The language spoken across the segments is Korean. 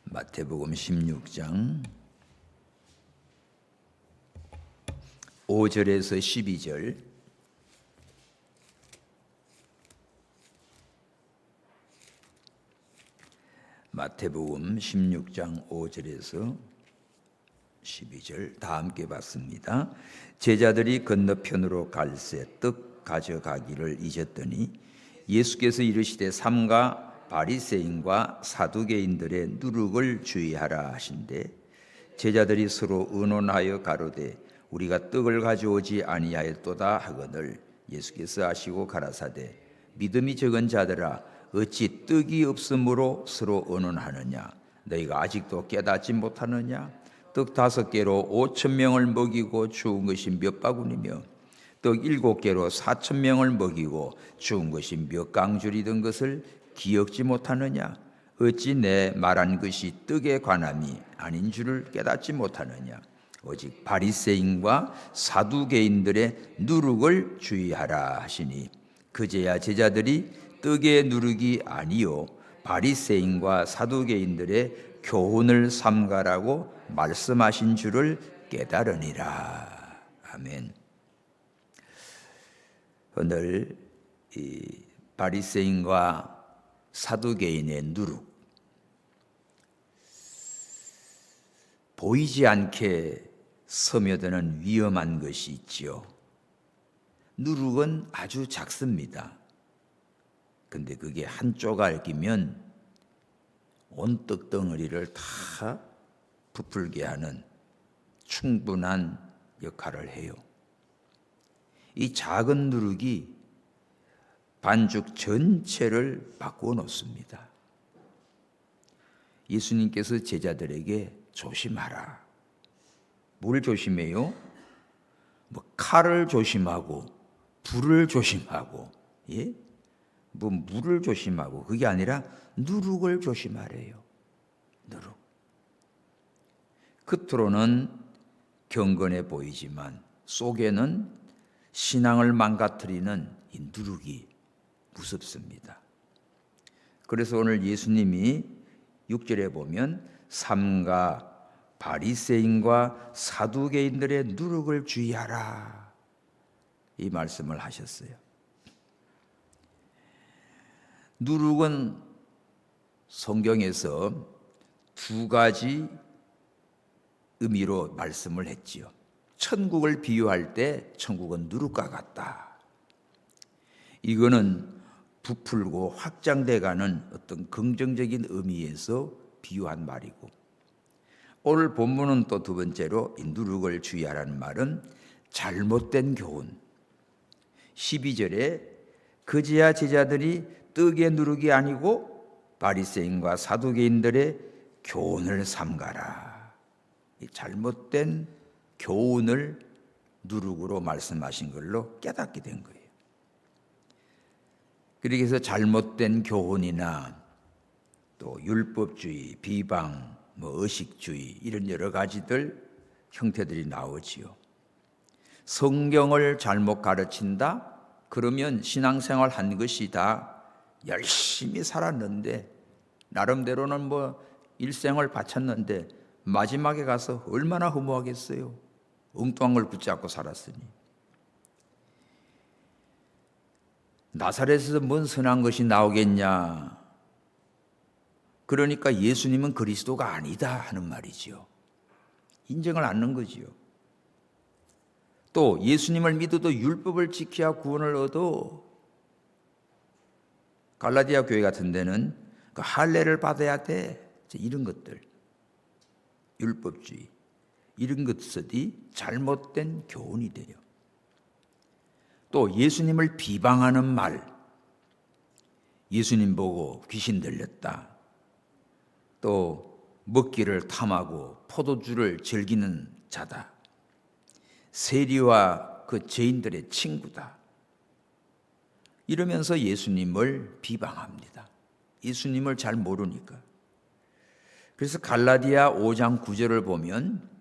마태복음 16장 5절에서 12절. 마태복음 16장 5절에서 12절 다 함께 봤습니다. 제자들이 건너편으로 갈새 떡 가져가기를 잊었더니 예수께서 이르시되 삼가 바리새인과 사두개인들의 누룩을 주의하라 하신대 제자들이 서로 의논하여 가로되 우리가 떡을 가져오지 아니하였도다 하거늘 예수께서 아시고 가라사대 믿음이 적은 자들아 어찌 떡이 없으므로 서로 의논하느냐 너희가 아직도 깨닫지 못하느냐 떡 5개로 5,000명을 먹이고 주운 것이 몇 바구니며 떡 7개로 4,000명을 먹이고 주운 것이 몇 강줄이던 것을 기억지 못하느냐 어찌 내 말한 것이 떡에 관함이 아닌 줄을 깨닫지 못하느냐 오직 바리새인과 사두개인들의 누룩을 주의하라 하시니 그제야 제자들이 떡의 누룩이 아니요 바리새인과 사두개인들의 교훈을 삼가라고 말씀하신 줄을 깨달으니라. 아멘. 오늘 이 바리새인과 사두개인의 누룩, 보이지 않게 스며드는 위험한 것이 있지요. 누룩은 아주 작습니다. 근데 그게 한 조각이면 온 떡덩어리를 다 부풀게 하는 충분한 역할을 해요. 이 작은 누룩이 반죽 전체를 바꾸어 놓습니다. 예수님께서 제자들에게 조심하라. 뭘 조심해요? 칼을 조심하고 불을 조심하고 물을 조심하고 그게 아니라 누룩을 조심하래요. 누룩. 겉으로는 경건해 보이지만 속에는 신앙을 망가뜨리는 이 누룩이 무섭습니다. 그래서 오늘 예수님이 6절에 보면 삼가 바리새인과 사두개인들의 누룩을 주의하라 이 말씀을 하셨어요. 누룩은 성경에서 2가지 의미로 말씀을 했지요. 천국을 비유할 때 천국은 누룩과 같다. 이거는 부풀고 확장돼 가는 어떤 긍정적인 의미에서 비유한 말이고 오늘 본문은 또 2번째로 이 누룩을 주의하라는 말은 잘못된 교훈. 12절에 그제야 제자들이 떡의 누룩이 아니고 바리새인과 사두개인들의 교훈을 삼가라. 이 잘못된 교훈을 누룩으로 말씀하신 걸로 깨닫게 된 거예요. 그렇게 해서 잘못된 교훈이나 또 율법주의, 비방, 의식주의 이런 여러 가지들 형태들이 나오지요. 성경을 잘못 가르친다? 그러면 신앙생활 한 것이 다 열심히 살았는데 나름대로는 일생을 바쳤는데 마지막에 가서 얼마나 허무하겠어요. 엉뚱한 걸 붙잡고 살았으니. 나사렛에서 뭔 선한 것이 나오겠냐. 그러니까 예수님은 그리스도가 아니다 하는 말이지요. 인정을 않는 거지요. 또 예수님을 믿어도 율법을 지켜야 구원을 얻어. 갈라디아 교회 같은 데는 그 할례를 받아야 돼. 이런 것들. 율법주의. 이런 것들이 잘못된 교훈이 돼요. 또 예수님을 비방하는 말. 예수님 보고 귀신 들렸다. 또 먹기를 탐하고 포도주를 즐기는 자다. 세리와 그 죄인들의 친구다. 이러면서 예수님을 비방합니다. 예수님을 잘 모르니까. 그래서 갈라디아 5장 9절을 보면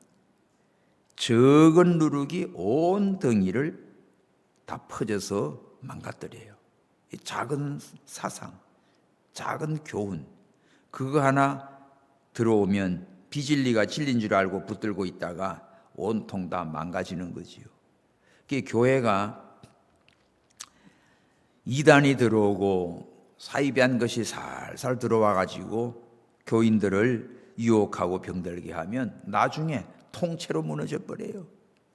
적은 누룩이 온 덩이를 다 퍼져서 망가뜨려요. 이 작은 사상, 작은 교훈, 그거 하나 들어오면 비진리가 진리인 줄 알고 붙들고 있다가 온통 다 망가지는 거지요. 교회가 이단이 들어오고 사이비한 것이 살살 들어와 가지고 교인들을 유혹하고 병들게 하면 나중에 통째로 무너져 버려요.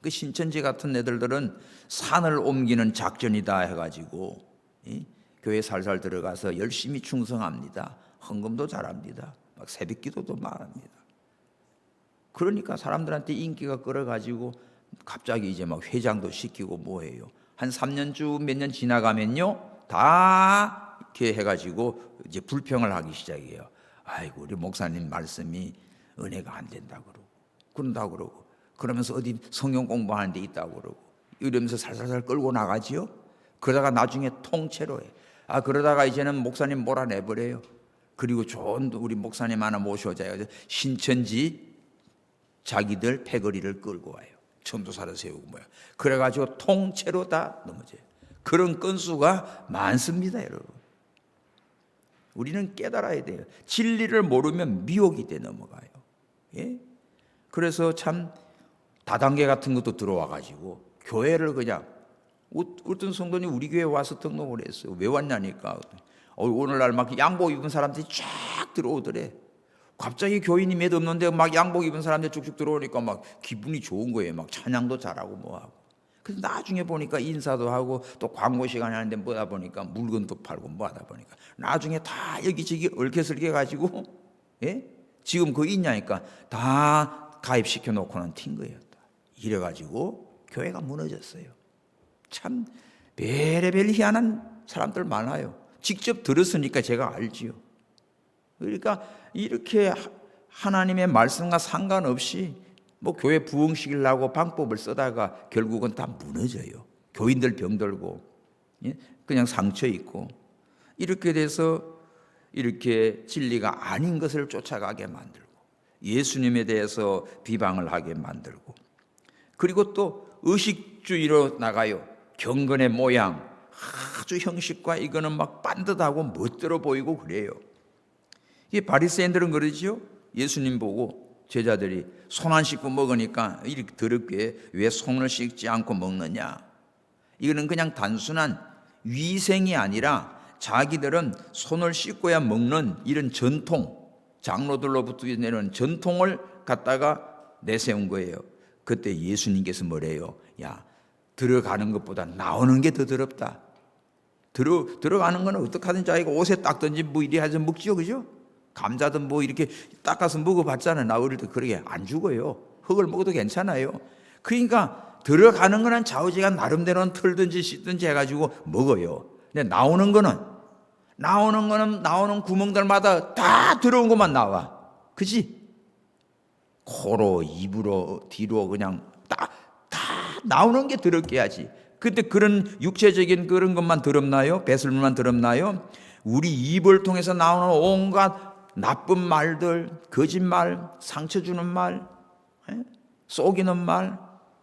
그 신천지 같은 애들은 산을 옮기는 작전이다 해가지고 교회 살살 들어가서 열심히 충성합니다. 헌금도 잘합니다. 막 새벽기도도 말합니다. 그러니까 사람들한테 인기가 끌어가지고 갑자기 이제 막 회장도 시키고 뭐해요. 한 3년쯤 몇 년 지나가면요, 다 이렇게 해가지고 이제 불평을 하기 시작해요. 아이고, 우리 목사님 말씀이 은혜가 안 된다 그러고, 그런다 그러고, 그러면서 어디 성경 공부하는 데 있다고 그러고, 이러면서 살살살 끌고 나가지요. 그러다가 나중에 통째로 해. 그러다가 이제는 목사님 몰아내버려요. 그리고 좋은 우리 목사님 하나 모셔줘야 신천지 자기들 패거리를 끌고 와요. 전도사를 세우고 뭐야. 그래가지고 통째로 다 넘어져요. 그런 건수가 많습니다, 여러분. 우리는 깨달아야 돼요. 진리를 모르면 미혹이 돼 넘어가요. 예? 그래서 참 다단계 같은 것도 들어와가지고 교회를 그냥, 어떤 성도님 우리 교회 와서 등록을 했어요. 왜 왔냐니까. 오늘날 막 양복 입은 사람들이 쫙 들어오더래. 갑자기 교인이 몇 없는데 막 양복 입은 사람들이 쭉쭉 들어오니까 막 기분이 좋은 거예요. 막 찬양도 잘하고 뭐하고. 그래서 나중에 보니까 인사도 하고 또 광고 시간에 하는데 뭐다 보니까 물건도 팔고 뭐하다 보니까 나중에 다 여기저기 얽혀설겨 가지고, 예? 지금 그거 있냐니까 다 가입시켜 놓고는 튄 거예요. 이래가지고 교회가 무너졌어요. 참 별의별 희한한 사람들 많아요. 직접 들었으니까 제가 알지요. 그러니까 이렇게 하나님의 말씀과 상관없이 뭐 교회 부흥시키려고 방법을 쓰다가 결국은 다 무너져요. 교인들 병들고, 예? 그냥 상처 있고, 이렇게 돼서 이렇게 진리가 아닌 것을 쫓아가게 만들고, 예수님에 대해서 비방을 하게 만들고, 그리고 또 의식주의로 나가요. 경건의 모양, 아주 형식과 이거는 막 반듯하고 멋들어 보이고 그래요. 이 바리새인들은 그러지요. 예수님 보고 제자들이 손 안 씻고 먹으니까 이렇게 더럽게 왜 손을 씻지 않고 먹느냐. 이거는 그냥 단순한 위생이 아니라 자기들은 손을 씻고야 먹는 이런 전통, 장로들로부터 내려온 전통을 갖다가 내세운 거예요. 그때 예수님께서 뭐래요? 야, 들어가는 것보다 나오는 게 더 더럽다. 들어가는 거는 어떻게 하든 자기가 옷에 닦든지 뭐 이리 하든 먹지요, 그죠? 감자든 뭐 이렇게 닦아서 먹어봤잖아요. 나 어릴 때 그러게 안 죽어요. 흙을 먹어도 괜찮아요. 그러니까 들어가는 거는 좌우지간 나름대로는 털든지 씻든지 해가지고 먹어요. 근데 나오는 거는 나오는 구멍들마다 다 들어온 것만 나와. 그지? 코로, 입으로, 뒤로 그냥 다 나오는 게 더럽게 하지. 근데 그런 육체적인 그런 것만 더럽나요? 배설물만 더럽나요? 우리 입을 통해서 나오는 온갖 나쁜 말들, 거짓말, 상처 주는 말, 속이는 말,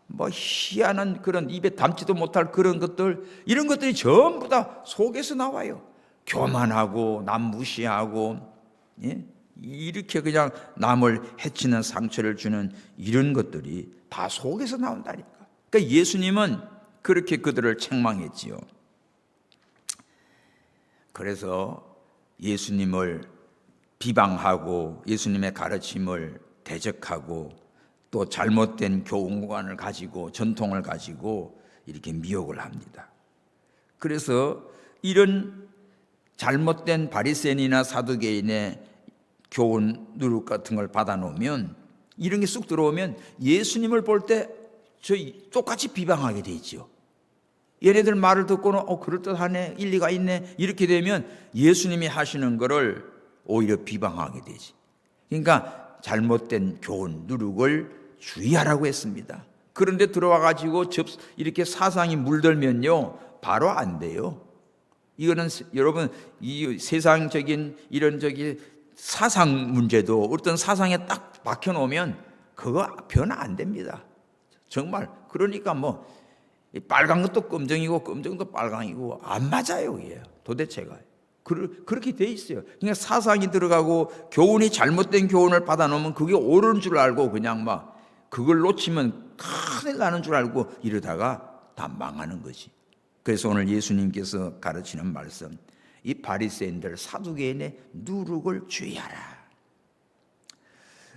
뭐 희한한 그런 입에 담지도 못할 그런 것들, 이런 것들이 전부 다 속에서 나와요. 교만하고 남 무시하고, 예? 이렇게 그냥 남을 해치는 상처를 주는 이런 것들이 다 속에서 나온다니까. 그러니까 예수님은 그렇게 그들을 책망했지요. 그래서 예수님을 비방하고 예수님의 가르침을 대적하고 또 잘못된 교훈관을 가지고 전통을 가지고 이렇게 미혹을 합니다. 그래서 이런 잘못된 바리새인이나 사두개인의 교훈 누룩 같은 걸 받아놓으면, 이런 게 쑥 들어오면 예수님을 볼 때 저희 똑같이 비방하게 돼 있죠. 얘네들 말을 듣고는 그럴듯하네, 일리가 있네, 이렇게 되면 예수님이 하시는 거를 오히려 비방하게 되지. 그러니까 잘못된 교훈 누룩을 주의하라고 했습니다. 그런데 들어와 가지고 이렇게 사상이 물들면요 바로 안 돼요. 이거는 여러분, 이 세상적인 이런 사상 문제도 어떤 사상에 딱 박혀 놓으면 그거 변화 안 됩니다. 정말. 그러니까 뭐 이 빨간 것도 검정이고 검정도 빨강이고 안 맞아요. 이게 도대체가 그렇게 돼 있어요. 그러니까 사상이 들어가고 교훈이 잘못된 교훈을 받아놓으면 그게 옳은 줄 알고 그냥 막 그걸 놓치면 큰일 나는 줄 알고 이러다가 다 망하는 거지. 그래서 오늘 예수님께서 가르치는 말씀, 이 바리새인들 사두개인의 누룩을 주의하라.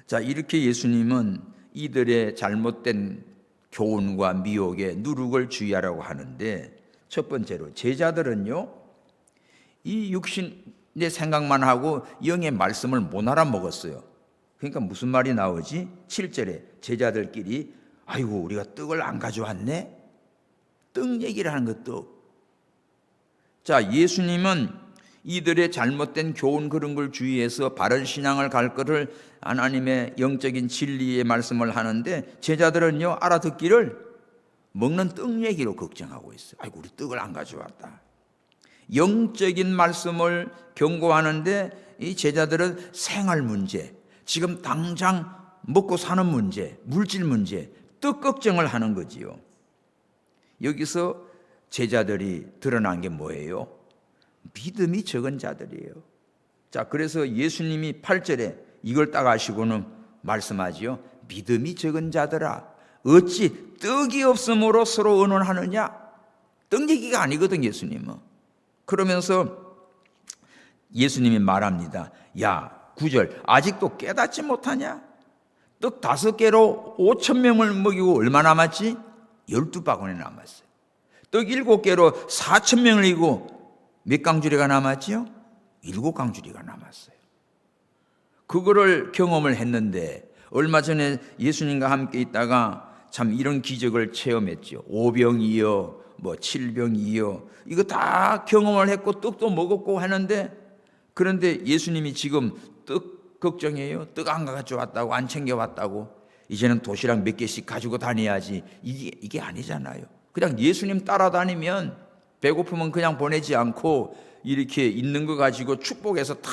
자, 이렇게 예수님은 이들의 잘못된 교훈과 미혹에 누룩을 주의하라고 하는데, 첫 번째로 제자들은요, 이 육신의 생각만 하고 영의 말씀을 못 알아먹었어요. 그러니까 무슨 말이 나오지? 7절에 제자들끼리 아이고 우리가 떡을 안 가져왔네? 떡 얘기를 하는 거 떡. 자, 예수님은 이들의 잘못된 교훈 그런 걸 주의해서 바른 신앙을 갈 것을 하나님의 영적인 진리의 말씀을 하는데, 제자들은요 알아듣기를 먹는 떡 얘기로 걱정하고 있어요. 아이고 우리 떡을 안 가져왔다. 영적인 말씀을 경고하는데 이 제자들은 생활 문제, 지금 당장 먹고 사는 문제, 물질 문제, 떡 걱정을 하는 거지요. 여기서 제자들이 드러난 게 뭐예요? 믿음이 적은 자들이에요. 자, 그래서 예수님이 8절에 이걸 딱 아시고는 말씀하지요. 믿음이 적은 자들아, 어찌 떡이 없으므로 서로 의논하느냐? 떡 얘기가 아니거든 예수님은. 그러면서 예수님이 말합니다. 야, 9절, 아직도 깨닫지 못하냐? 떡 5개로 5,000명을 먹이고 얼마 남았지? 12바구니 남았어요. 떡 7개로 4,000명을 이고 몇 강주리가 남았지요? 7강주리가 남았어요. 그거를 경험을 했는데, 얼마 전에 예수님과 함께 있다가 참 이런 기적을 체험했죠. 5병이요, 뭐 7병이요, 이거 다 경험을 했고 떡도 먹었고 하는데, 그런데 예수님이 지금 떡 걱정해요. 떡 안 가져왔다고, 안 챙겨왔다고. 이제는 도시락 몇 개씩 가지고 다녀야지. 이게 아니잖아요. 그냥 예수님 따라다니면 배고프면 그냥 보내지 않고 이렇게 있는 거 가지고 축복해서 다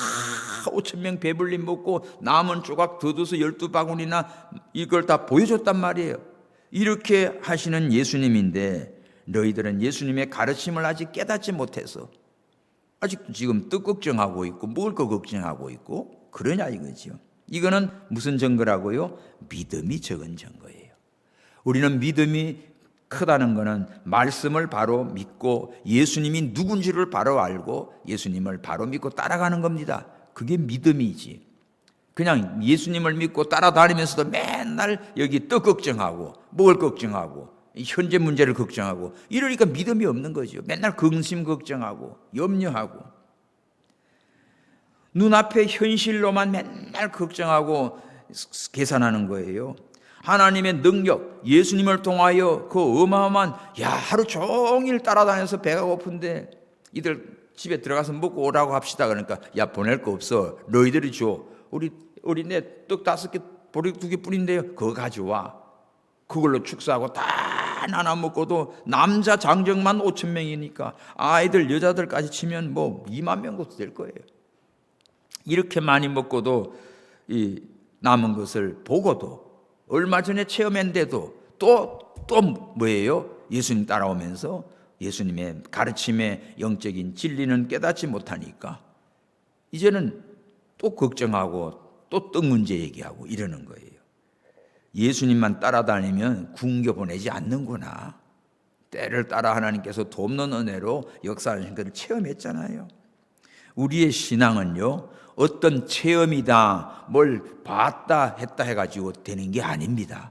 5,000명 배불리 먹고 남은 조각 더 둬서 12바구니나 이걸 다 보여줬단 말이에요. 이렇게 하시는 예수님인데 너희들은 예수님의 가르침을 아직 깨닫지 못해서 아직도 지금 떡 걱정하고 있고 먹을 거 걱정하고 있고 그러냐 이거지요. 이거는 무슨 증거라고요? 믿음이 적은 증거예요. 우리는 믿음이 크다는 것은 말씀을 바로 믿고 예수님이 누군지를 바로 알고 예수님을 바로 믿고 따라가는 겁니다. 그게 믿음이지. 그냥 예수님을 믿고 따라다니면서도 맨날 여기 떡 걱정하고 먹을 걱정하고 현재 문제를 걱정하고 이러니까 믿음이 없는 거죠. 맨날 근심 걱정하고 염려하고 눈앞의 현실로만 맨날 걱정하고 계산하는 거예요. 하나님의 능력, 예수님을 통하여 그 어마어마한, 하루 종일 따라다녀서 배가 고픈데 이들 집에 들어가서 먹고 오라고 합시다. 그러니까 보낼 거 없어. 너희들이 줘. 우리 내 떡 5개, 보리 2개 뿐인데요. 그거 가져와. 그걸로 축사하고 다 나눠 먹고도 남자 장정만 5,000명이니까 아이들 여자들까지 치면 뭐 2만 명 정도 될 거예요. 이렇게 많이 먹고도 이 남은 것을 보고도 얼마 전에 체험했는데도 또 뭐예요? 예수님 따라오면서 예수님의 가르침의 영적인 진리는 깨닫지 못하니까 이제는 또 걱정하고 또 떡 문제 얘기하고 이러는 거예요. 예수님만 따라다니면 굶겨 보내지 않는구나. 때를 따라 하나님께서 돕는 은혜로 역사하신 것을 체험했잖아요. 우리의 신앙은요, 어떤 체험이다, 뭘 봤다 했다 해가지고 되는 게 아닙니다.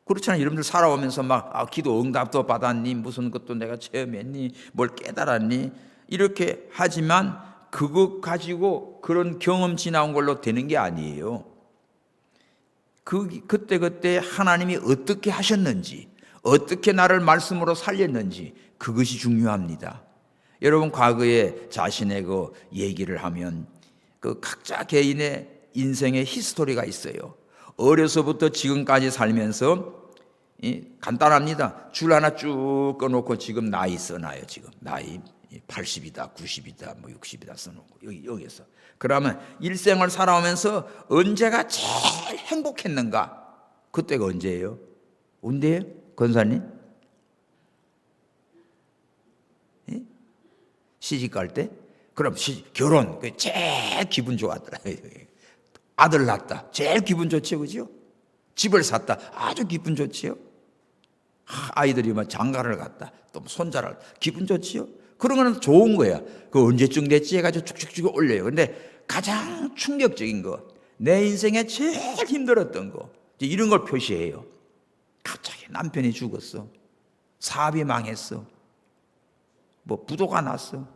그렇잖아요. 여러분들 살아오면서 막 기도 응답도 받았니, 무슨 것도 내가 체험했니, 뭘 깨달았니, 이렇게 하지만 그것 가지고 그런 경험치 나온 걸로 되는 게 아니에요. 그때 하나님이 어떻게 하셨는지, 어떻게 나를 말씀으로 살렸는지, 그것이 중요합니다. 여러분, 과거에 자신의 그 얘기를 하면 그 각자 개인의 인생의 히스토리가 있어요. 어려서부터 지금까지 살면서 간단합니다. 줄 하나 쭉 꺼놓고 지금 나이 써놔요. 지금 나이 80이다, 90이다, 뭐 60이다 써놓고 여기서. 그러면 일생을 살아오면서 언제가 제일 행복했는가? 그때가 언제예요? 언제예요? 권사님? 시집 갈 때? 그럼 결혼, 제일 기분 좋았더라. 아들 낳았다. 제일 기분 좋지요, 그죠? 집을 샀다. 아주 기분 좋지요. 아이들이 막 장가를 갔다. 또 손자를 기분 좋지요. 그런 거는 좋은 거야. 그 언제쯤 됐지 해가지고 쭉쭉쭉 올려요. 근데 가장 충격적인 거, 내 인생에 제일 힘들었던 거, 이런 걸 표시해요. 갑자기 남편이 죽었어. 사업이 망했어. 뭐 부도가 났어.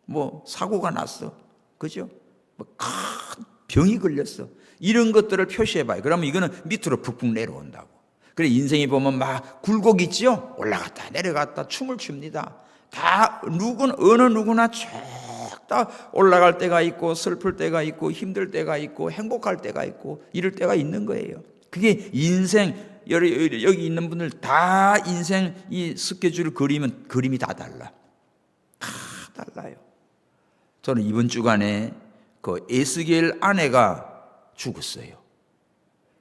뭐 사고가 났어. 그죠? 뭐 큰 병이 걸렸어. 이런 것들을 표시해봐요. 그러면 이거는 밑으로 푹푹 내려온다고. 그래, 인생이 보면 막 굴곡 있지요? 올라갔다 내려갔다 춤을 춥니다. 다 어느 누구나 쭉 다 올라갈 때가 있고 슬플 때가 있고 힘들 때가 있고 행복할 때가 있고 이럴 때가 있는 거예요. 그게 인생, 여기 있는 분들 다 인생 이 스케줄을 그리면 그림이 다 달라. 다 달라요. 저는 이번 주간에 그 에스겔 아내가 죽었어요.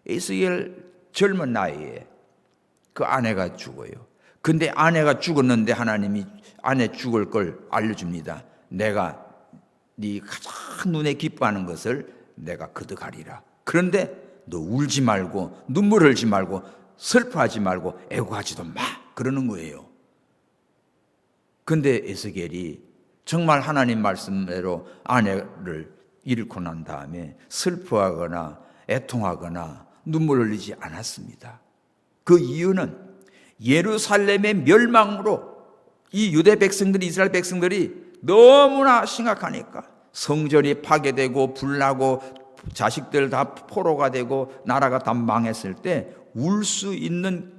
에스겔 젊은 나이에 그 아내가 죽어요. 근데 아내가 죽었는데 하나님이 아내 죽을 걸 알려줍니다. 내가 네 가장 눈에 기뻐하는 것을 내가 거둬가리라. 그런데 너 울지 말고 눈물 흘리지 말고 슬퍼하지 말고 애고하지도 마, 그러는 거예요. 근데 에스겔이 정말 하나님 말씀대로 아내를 잃고 난 다음에 슬퍼하거나 애통하거나 눈물 흘리지 않았습니다. 그 이유는 예루살렘의 멸망으로 이 유대 백성들이, 이스라엘 백성들이 너무나 심각하니까 성전이 파괴되고 불나고 자식들 다 포로가 되고 나라가 다 망했을 때 울 수 있는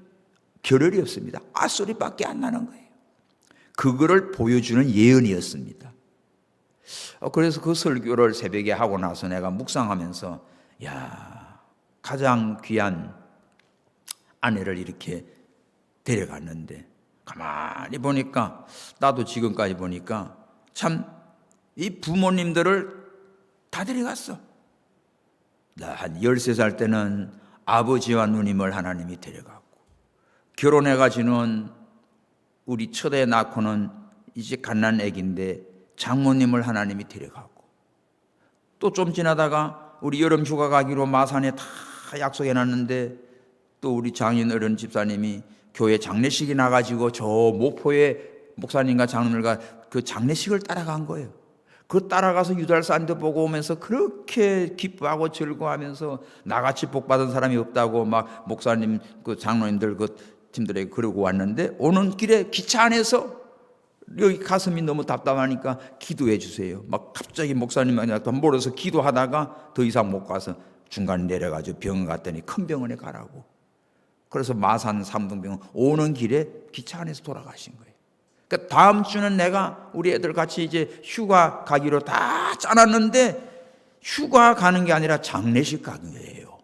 겨를이 없습니다. 앗소리밖에 안 나는 거예요. 그거를 보여주는 예언이었습니다. 그래서 그 설교를 새벽에 하고 나서 내가 묵상하면서 가장 귀한 아내를 이렇게 데려갔는데 가만히 보니까, 나도 지금까지 보니까 참 이 부모님들을 다 데려갔어. 나 한 13살 때는 아버지와 누님을 하나님이 데려갔고, 결혼해가지고는 우리 첫애 낳고는 이제 갓난 애기인데 장모님을 하나님이 데려갔고, 또 좀 지나다가 우리 여름 휴가 가기로 마산에 다 약속해놨는데 또 우리 장인 어른 집사님이 교회 장례식이 나가지고 저 목포에 목사님과 장로들과 그 장례식을 따라간 거예요. 그 따라가서 유달산도 보고 오면서 그렇게 기뻐하고 즐거워하면서 나같이 복받은 사람이 없다고 막 목사님 그 장로님들 그 팀들에게 그러고 왔는데, 오는 길에 기차 안에서 여기 가슴이 너무 답답하니까 기도해 주세요. 막 갑자기 목사님한테 몰아서 기도하다가 더 이상 못 가서 중간에 내려가지고 병원 갔더니 큰 병원에 가라고. 그래서 마산 삼등병원 오는 길에 기차 안에서 돌아가신 거예요. 그러니까 다음 주는 내가 우리 애들 같이 이제 휴가 가기로 다 짜놨는데 휴가 가는 게 아니라 장례식 가는 거예요.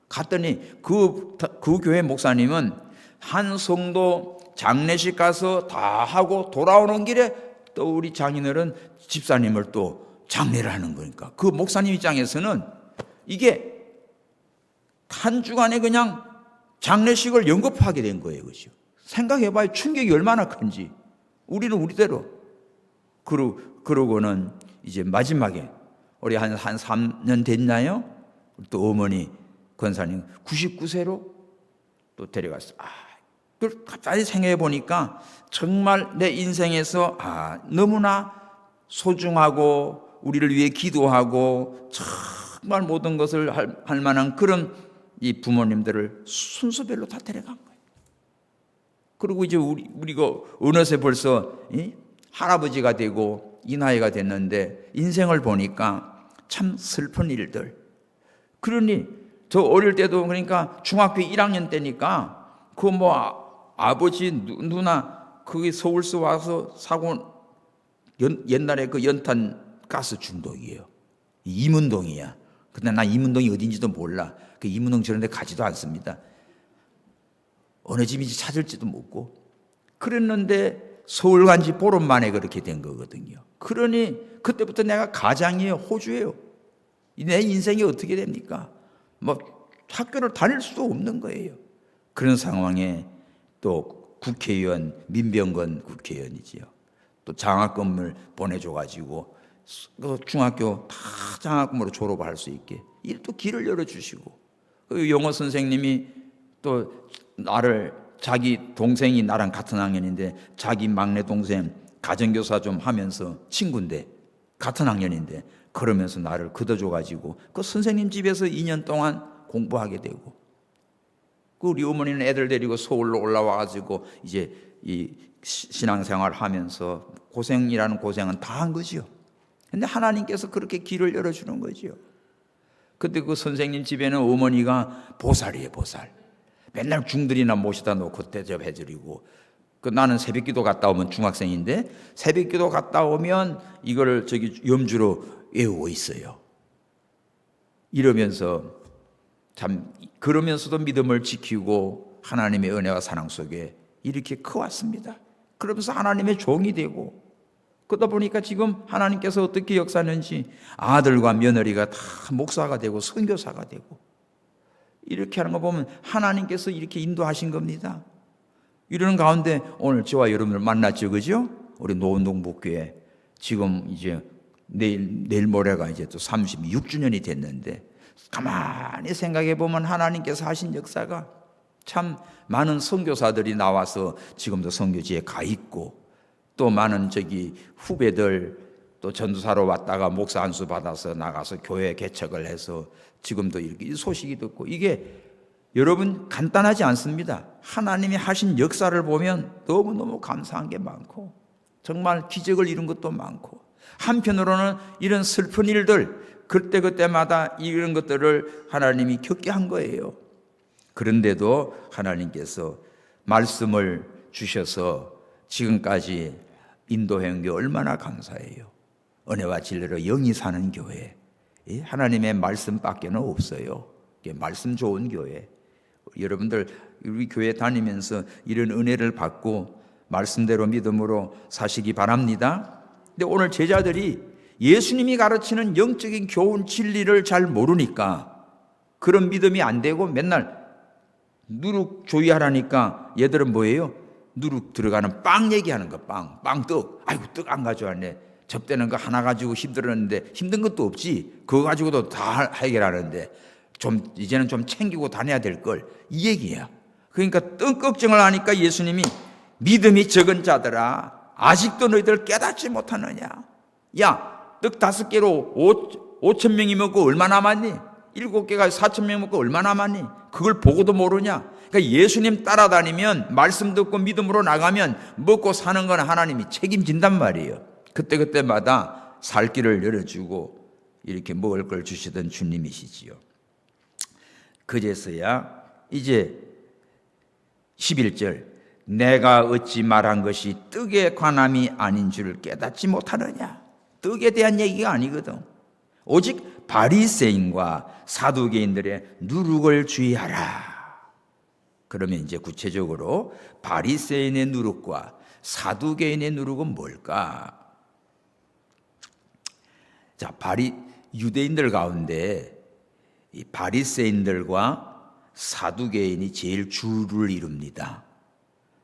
갔더니 그 교회 목사님은 한 성도 장례식 가서 다 하고 돌아오는 길에 또 우리 장인어른 집사님을 또 장례를 하는 거니까 그 목사님 입장에서는 이게 한 주간에 그냥 장례식을 연급하게 된 거예요. 그죠? 생각해봐요. 충격이 얼마나 큰지. 우리는 우리대로. 그러고는 이제 마지막에 우리 한 3년 됐나요? 또 어머니 권사님 99세로 또 데려갔어요. 그걸 갑자기 생각해 보니까 정말 내 인생에서 너무나 소중하고 우리를 위해 기도하고 정말 모든 것을 할 만한 그런 이 부모님들을 순서별로 다 데려간 거예요. 그리고 이제 우리가 어느새 벌써 할아버지가 되고 이 나이가 됐는데 인생을 보니까 참 슬픈 일들. 그러니 저 어릴 때도 그러니까 중학교 1학년 때니까 그 아버지 누나 거기 서울서 와서 사고 옛날에 그 연탄 가스 중독이에요. 이문동이야. 근데 나 이문동이 어딘지도 몰라. 그 이문동 저런 데 가지도 않습니다. 어느 집인지 찾을지도 모르고. 그랬는데 서울 간지 보름 만에 그렇게 된 거거든요. 그러니 그때부터 내가 가장이에요. 호주예요. 내 인생이 어떻게 됩니까? 학교를 다닐 수도 없는 거예요. 그런 상황에 또 국회의원, 민병건 국회의원이지요. 또 장학금을 보내줘가지고 그 중학교 다 장학금으로 졸업할 수 있게 또 길을 열어주시고, 그 영어 선생님이 또 나를, 자기 동생이 나랑 같은 학년인데 자기 막내 동생 가정교사 좀 하면서, 친구인데 같은 학년인데 그러면서 나를 걷어줘가지고 그 선생님 집에서 2년 동안 공부하게 되고, 그 우리 어머니는 애들 데리고 서울로 올라와가지고 이제 이 신앙생활 하면서 고생이라는 고생은 다 한 거지요. 근데 하나님께서 그렇게 길을 열어주는 거지요. 근데 그 선생님 집에는 어머니가 보살이에요, 보살. 맨날 중들이나 모시다 놓고 대접해드리고, 그 나는 새벽기도 갔다 오면, 중학생인데 새벽기도 갔다 오면 이거를 저기 염주로 외우고 있어요. 이러면서 참, 그러면서도 믿음을 지키고 하나님의 은혜와 사랑 속에 이렇게 커왔습니다. 그러면서 하나님의 종이 되고, 그러다 보니까 지금 하나님께서 어떻게 역사하는지 아들과 며느리가 다 목사가 되고 선교사가 되고, 이렇게 하는 거 보면 하나님께서 이렇게 인도하신 겁니다. 이러는 가운데 오늘 저와 여러분을 만났죠, 그죠? 우리 노원동복교회 지금 이제 내일 모레가 이제 또 36주년이 됐는데, 가만히 생각해 보면 하나님께서 하신 역사가 참, 많은 선교사들이 나와서 지금도 선교지에 가 있고, 또 많은 저기 후배들 또 전도사로 왔다가 목사 안수 받아서 나가서 교회 개척을 해서 지금도 이렇게 소식이 듣고, 이게 여러분 간단하지 않습니다. 하나님이 하신 역사를 보면 너무너무 감사한 게 많고, 정말 기적을 이룬 것도 많고, 한편으로는 이런 슬픈 일들 그때그때마다 이런 것들을 하나님이 겪게 한 거예요. 그런데도 하나님께서 말씀을 주셔서 지금까지 인도한 게 얼마나 감사해요. 은혜와 진리로 영이 사는 교회, 하나님의 말씀밖에는 없어요. 말씀 좋은 교회. 여러분들 우리 교회 다니면서 이런 은혜를 받고 말씀대로 믿음으로 사시기 바랍니다. 근데 오늘 제자들이 예수님이 가르치는 영적인 교훈 진리를 잘 모르니까 그런 믿음이 안 되고 맨날 누룩 조이하라니까 얘들은 뭐예요? 누룩 들어가는 빵 얘기하는 거. 빵, 떡. 아이고, 떡 안 가져왔네. 접대는 거 하나 가지고 힘들었는데, 힘든 것도 없지, 그거 가지고도 다 해결하는데 좀 이제는 좀 챙기고 다녀야 될 걸, 이 얘기야. 그러니까 떡 걱정을 하니까 예수님이 믿음이 적은 자들아, 아직도 너희들 깨닫지 못하느냐. 야, 떡 5개로 5천 명이 먹고 얼마 남았니? 7개가 4천 명 먹고 얼마 남았니? 그걸 보고도 모르냐? 그러니까 예수님 따라다니면, 말씀 듣고 믿음으로 나가면 먹고 사는 건 하나님이 책임진단 말이에요. 그때마다 살 길을 열어주고 이렇게 먹을 걸 주시던 주님이시지요. 그제서야 이제 11절, 내가 어찌 말한 것이 떡에 관함이 아닌 줄 깨닫지 못하느냐. 떡에 대한 얘기가 아니거든. 오직 바리새인과 사두개인들의 누룩을 주의하라. 그러면 이제 구체적으로 바리새인의 누룩과 사두개인의 누룩은 뭘까? 자, 유대인들 가운데 이 바리새인들과 사두개인이 제일 주를 이룹니다.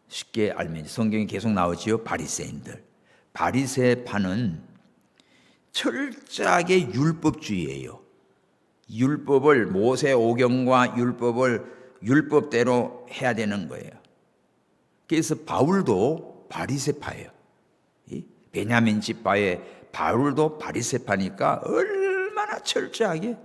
쉽게 알면 성경에 계속 나오지요. 바리새인들. 바리새파는 철저하게 율법주의예요. 율법을, 모세 오경과 율법을 율법대로 해야 되는 거예요. 그래서 바울도 바리새파예요. 베냐민 지파의 바울도 바리새파니까 얼마나 철저하게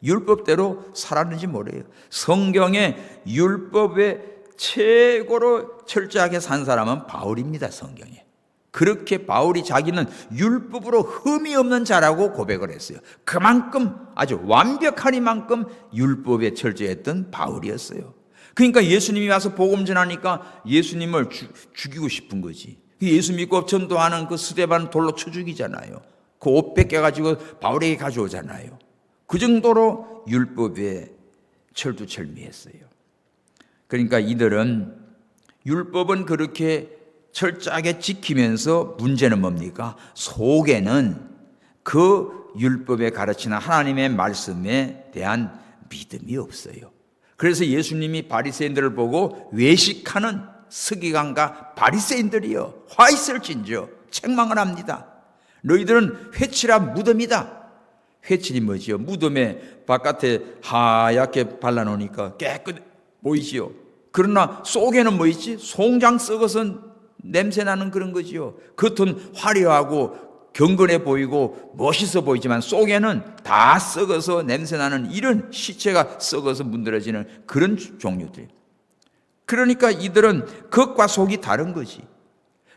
율법대로 살았는지 모르요. 성경에 율법에 최고로 철저하게 산 사람은 바울입니다. 성경에. 그렇게 바울이 자기는 율법으로 흠이 없는 자라고 고백을 했어요. 그만큼 아주 완벽하니만큼 율법에 철저했던 바울이었어요. 그러니까 예수님이 와서 복음 전하니까 예수님을 죽이고 싶은 거지. 예수 믿고 전도하는 그 스데반 돌로 쳐 죽이잖아요. 그 옷 뺏겨가지고 바울에게 가져오잖아요. 그 정도로 율법에 철두철미했어요. 그러니까 이들은 율법은 그렇게 철저하게 지키면서 문제는 뭡니까? 속에는 그 율법에 가르치는 하나님의 말씀에 대한 믿음이 없어요. 그래서 예수님이 바리새인들을 보고 외식하는 서기관과 바리새인들이요, 화 있을진저 책망을 합니다. 너희들은 회칠한 무덤이다. 회칠이 뭐지요? 무덤에 바깥에 하얗게 발라놓으니까 깨끗 보이지요. 그러나 속에는 뭐 있지? 송장 썩어서 냄새나는 그런 거지요. 겉은 화려하고 경건해 보이고 멋있어 보이지만 속에는 다 썩어서 냄새나는 이런 시체가 썩어서 문드러지는 그런 종류들. 그러니까 이들은 겉과 속이 다른 거지.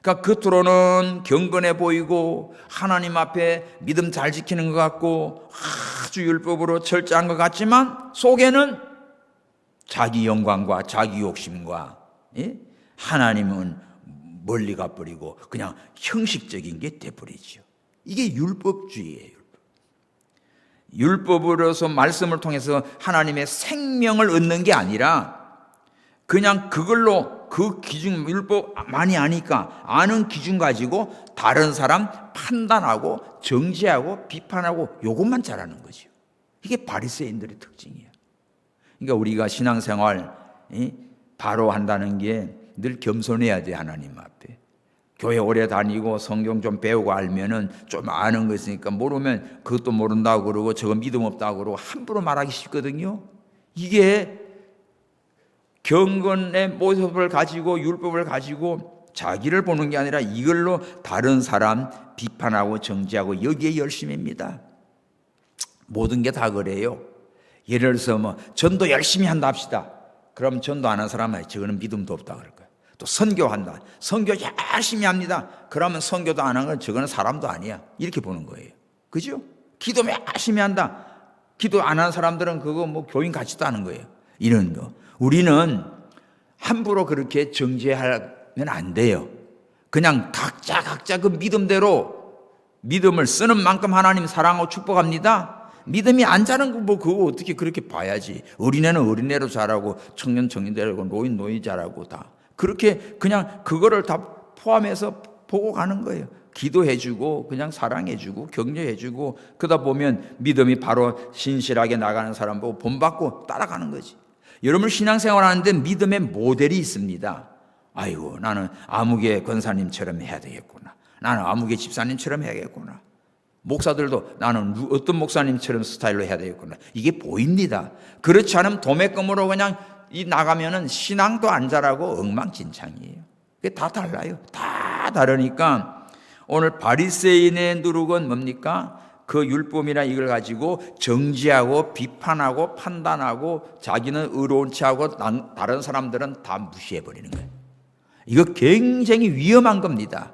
그러니까 겉으로는 경건해 보이고 하나님 앞에 믿음 잘 지키는 것 같고 아주 율법으로 철저한 것 같지만 속에는 자기 영광과 자기 욕심과 하나님은 멀리 가버리고 그냥 형식적인 게 돼버리죠. 이게 율법주의예요. 율법으로서 말씀을 통해서 하나님의 생명을 얻는 게 아니라 그냥 그걸로 그 기준, 율법 많이 아니까 아는 기준 가지고 다른 사람 판단하고 정죄하고 비판하고 요것만 잘하는 거죠. 이게 바리새인들의 특징이에요. 그러니까 우리가 신앙생활 바로 한다는 게 늘 겸손해야 돼. 하나님 앞에 교회 오래 다니고 성경 좀 배우고 알면은 좀 아는 거 있으니까 모르면 그것도 모른다고 그러고 저거 믿음 없다고 그러고 함부로 말하기 쉽거든요. 이게 경건의 모습을 가지고 율법을 가지고 자기를 보는 게 아니라 이걸로 다른 사람 비판하고 정죄하고 여기에 열심입니다. 모든 게 다 그래요. 예를 들어서 뭐 전도 열심히 한다 합시다. 그럼 전도 안 한 사람은 저거는 믿음도 없다 그럴 거예요. 또 선교한다. 선교 열심히 합니다. 그러면 선교도 안 한 건 저거는 사람도 아니야. 이렇게 보는 거예요. 그죠? 기도 열심히 한다. 기도 안 한 사람들은 그거 뭐 교인 같지도 않은 거예요. 이런 거. 우리는 함부로 그렇게 정죄하면 안 돼요. 그냥 각자 그 믿음대로 믿음을 쓰는 만큼 하나님 사랑하고 축복합니다. 믿음이 안 자는 거 뭐 그거 어떻게 그렇게 봐야지. 어린애는 어린애로 자라고 청년대로 노인 자라고 다. 그렇게 그냥 그거를 다 포함해서 보고 가는 거예요. 기도해주고 그냥 사랑해주고 격려해주고 그러다 보면 믿음이 바로 신실하게 나가는 사람 보고 본받고 따라가는 거지. 여러분 신앙생활 하는데 믿음의 모델이 있습니다. 아이고 나는 아무개 권사님처럼 해야 되겠구나. 나는 아무개 집사님처럼 해야겠구나. 목사들도 나는 어떤 목사님처럼 스타일로 해야 되겠구나. 이게 보입니다. 그렇지 않으면 도매금으로 그냥 나가면은 신앙도 안 자라고 엉망진창이에요. 그게 다 달라요. 다 다르니까 오늘 바리새인의 누룩은 뭡니까? 그 율법이나 이걸 가지고 정죄하고 비판하고 판단하고 자기는 의로운 체하고 다른 사람들은 다 무시해버리는 거예요. 이거 굉장히 위험한 겁니다.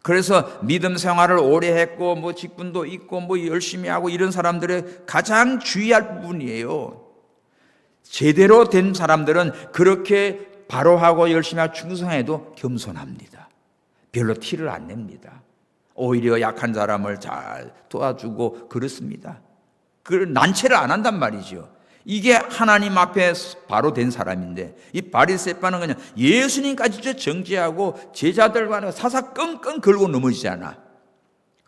그래서 믿음 생활을 오래 했고 뭐 직분도 있고 뭐 열심히 하고 이런 사람들의 가장 주의할 부분이에요. 제대로 된 사람들은 그렇게 바로하고 열심히 하고 충성해도 겸손합니다. 별로 티를 안 냅니다. 오히려 약한 사람을 잘 도와주고 그렇습니다. 그 난체를 안 한단 말이죠. 이게 하나님 앞에 바로 된 사람인데 이 바리새파는 그냥 예수님까지 정죄하고 제자들과 사사건건 걸고 넘어지잖아.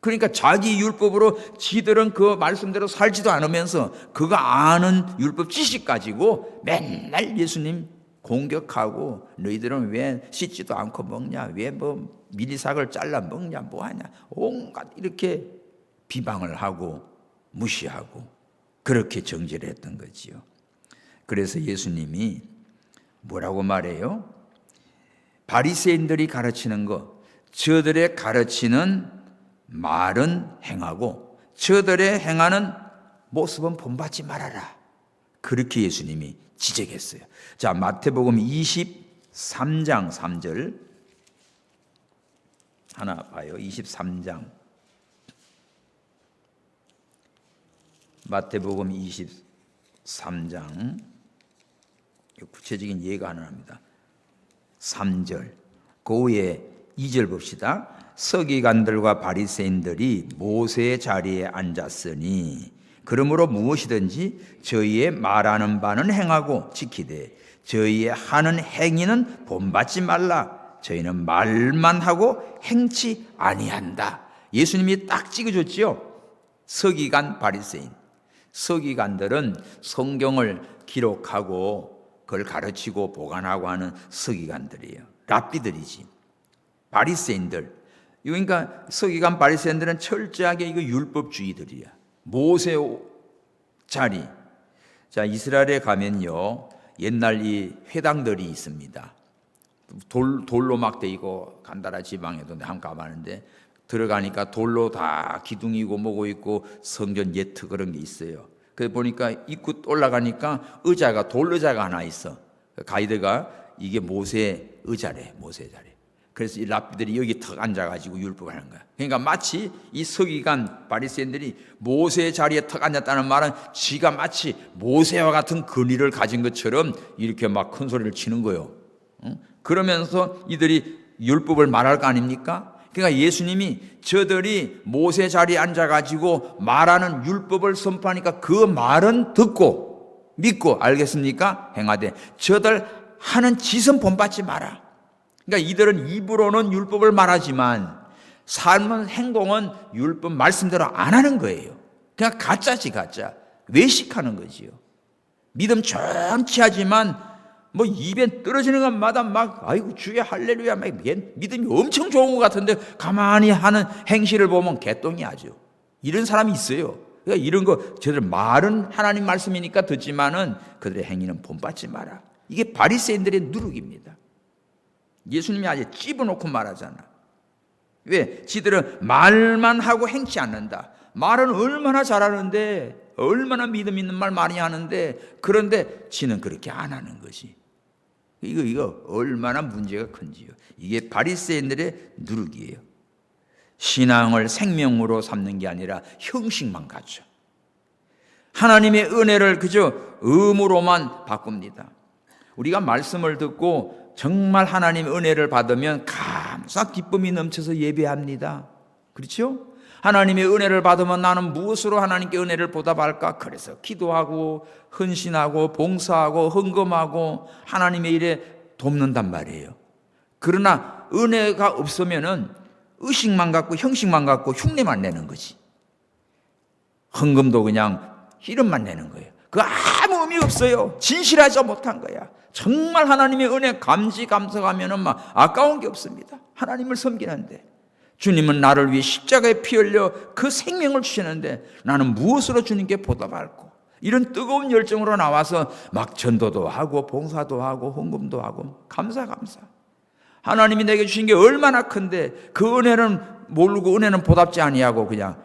그러니까 자기 율법으로 지들은 그 말씀대로 살지도 않으면서 그거 아는 율법 지식 가지고 맨날 예수님 공격하고 너희들은 왜 씻지도 않고 먹냐, 왜 뭐 미리삭을 잘라 먹냐, 뭐하냐, 온갖 이렇게 비방을 하고 무시하고 그렇게 정죄를 했던 거지요. 그래서 예수님이 뭐라고 말해요? 바리새인들이 가르치는 거, 저들의 가르치는 말은 행하고 저들의 행하는 모습은 본받지 말아라. 그렇게 예수님이 지적했어요. 자, 마태복음 23장 3절 하나 봐요. 23장 마태복음 23장 구체적인 예가 하나 합니다. 3절 그 후에 2절 봅시다. 서기관들과 바리새인들이 모세의 자리에 앉았으니 그러므로 무엇이든지 저희의 말하는 바는 행하고 지키되 저희의 하는 행위는 본받지 말라. 저희는 말만 하고 행치 아니한다. 예수님이 딱 찍어줬지요. 서기관 바리새인. 서기관들은 성경을 기록하고 그걸 가르치고 보관하고 하는 서기관들이에요. 랍비들이지. 바리새인들 그러니까 서기관 바리새인들은 철저하게 이거 율법주의들이야. 모세 자리. 자, 이스라엘에 가면요, 옛날 이 회당들이 있습니다. 돌로 막 돼 있고, 간다라 지방에도 한번 가봤는데 들어가니까 돌로 다 기둥이고 뭐고 있고 성전 예트 그런 게 있어요. 그래 보니까 입구 올라가니까 의자가 돌 의자가 하나 있어. 가이드가 이게 모세 의자래, 모세 자리. 그래서 이 랍비들이 여기 턱 앉아가지고 율법을 하는 거야. 그러니까 마치 이 서기관 바리새인들이 모세 자리에 턱 앉았다는 말은 지가 마치 모세와 같은 권위를 가진 것처럼 이렇게 막 큰 소리를 치는 거예요. 그러면서 이들이 율법을 말할 거 아닙니까? 그러니까 예수님이 저들이 모세 자리에 앉아가지고 말하는 율법을 선포하니까 그 말은 듣고 믿고 알겠습니까? 행하되 저들 하는 짓은 본받지 마라. 그러니까 이들은 입으로는 율법을 말하지만 삶은 행동은 율법 말씀대로 안 하는 거예요. 그냥 가짜지 가짜. 외식하는 거지요. 믿음 정치하지만 뭐 입에 떨어지는 것마다 막 아이고 주여 할렐루야 막 믿음이 엄청 좋은 것 같은데 가만히 하는 행실을 보면 개똥이 아주. 이런 사람이 있어요. 그러니까 이런 거 저들 말은 하나님 말씀이니까 듣지만은 그들의 행위는 본받지 마라. 이게 바리새인들의 누룩입니다. 예수님이 아주 찝어놓고 말하잖아. 왜? 지들은 말만 하고 행치 않는다. 말은 얼마나 잘하는데, 얼마나 믿음 있는 말 많이 하는데, 그런데 지는 그렇게 안 하는 것이. 이거 얼마나 문제가 큰지요. 이게 바리새인들의 누룩이에요. 신앙을 생명으로 삼는 게 아니라 형식만 갖춰. 하나님의 은혜를 그저 의무로만 바꿉니다. 우리가 말씀을 듣고 정말 하나님의 은혜를 받으면 감사 기쁨이 넘쳐서 예배합니다. 그렇죠? 하나님의 은혜를 받으면 나는 무엇으로 하나님께 은혜를 보답할까? 그래서 기도하고 헌신하고 봉사하고 헌금하고 하나님의 일에 돕는단 말이에요. 그러나 은혜가 없으면은 의식만 갖고 형식만 갖고 흉내만 내는 거지. 헌금도 그냥 이름만 내는 거예요. 그거 아무 의미 없어요. 진실하지 못한 거야. 정말 하나님의 은혜 감사하면은 막 아까운 게 없습니다. 하나님을 섬기는데 주님은 나를 위해 십자가에 피 흘려 그 생명을 주시는데 나는 무엇으로 주님께 보답할까? 이런 뜨거운 열정으로 나와서 막 전도도 하고 봉사도 하고 헌금도 하고 감사. 하나님이 내게 주신 게 얼마나 큰데 그 은혜는 모르고 은혜는 보답지 아니하고 그냥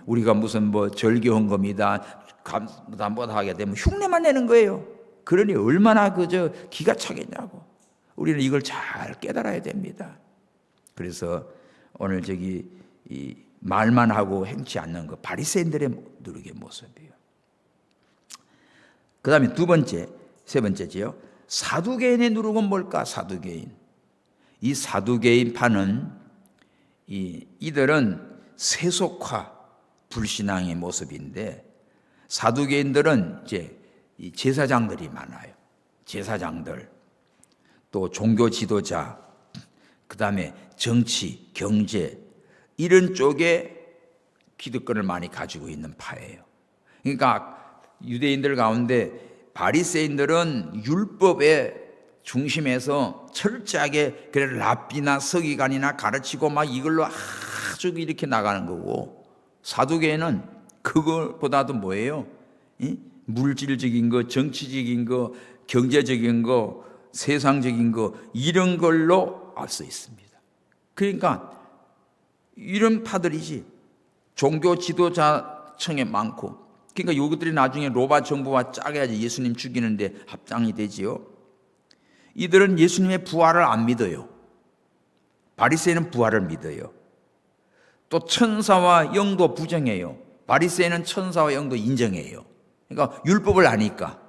우리가 무슨 뭐 절기 헌금이다 감사다 뭐다 하게 되면 흉내만 내는 거예요. 그러니 얼마나 그저 기가 차겠냐고. 우리는 이걸 잘 깨달아야 됩니다. 그래서 오늘 이 말만 하고 행치 않는 거 바리새인들의 누룩의 모습이에요. 그 다음에 세 번째지요. 사두개인의 누룩은 뭘까? 사두개인. 이 사두개인 파는 이들은 세속화 불신앙의 모습인데 사두개인들은 이제 이 제사장들이 많아요. 제사장들, 또 종교 지도자, 그 다음에 정치, 경제 이런 쪽에 기득권을 많이 가지고 있는 파예요. 그러니까 유대인들 가운데 바리새인들은 율법의 중심에서 철저하게 그래 랍비나 서기관이나 가르치고 막 이걸로 아주 이렇게 나가는 거고 사두개인은 그거보다도 뭐예요? 물질적인 거, 정치적인 거, 경제적인 거, 세상적인 거 이런 걸로 앞서 있습니다. 그러니까 이런 파들이지 종교 지도자층에 많고 그러니까 이것들이 나중에 로마 정부와 짜게야지 예수님 죽이는데 합장이 되지요. 이들은 예수님의 부활을 안 믿어요. 바리새인은 부활을 믿어요. 또 천사와 영도 부정해요. 바리새인은 천사와 영도 인정해요. 그러니까 율법을 아니까.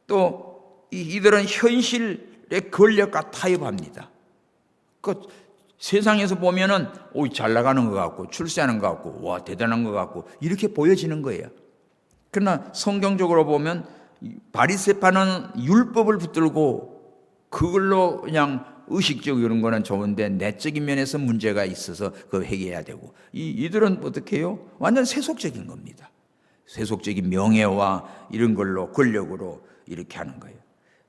또 이들은 현실의 권력과 타협합니다. 그 세상에서 보면은 잘 나가는 것 같고 출세하는 것 같고 와 대단한 것 같고 이렇게 보여지는 거예요. 그러나 성경적으로 보면 바리새파는 율법을 붙들고 그걸로 그냥 의식적 이런 거는 좋은데 내적인 면에서 문제가 있어서 그거 해결해야 되고 이들은 어떻게 해요? 완전 세속적인 겁니다. 세속적인 명예와 이런 걸로 권력으로 이렇게 하는 거예요.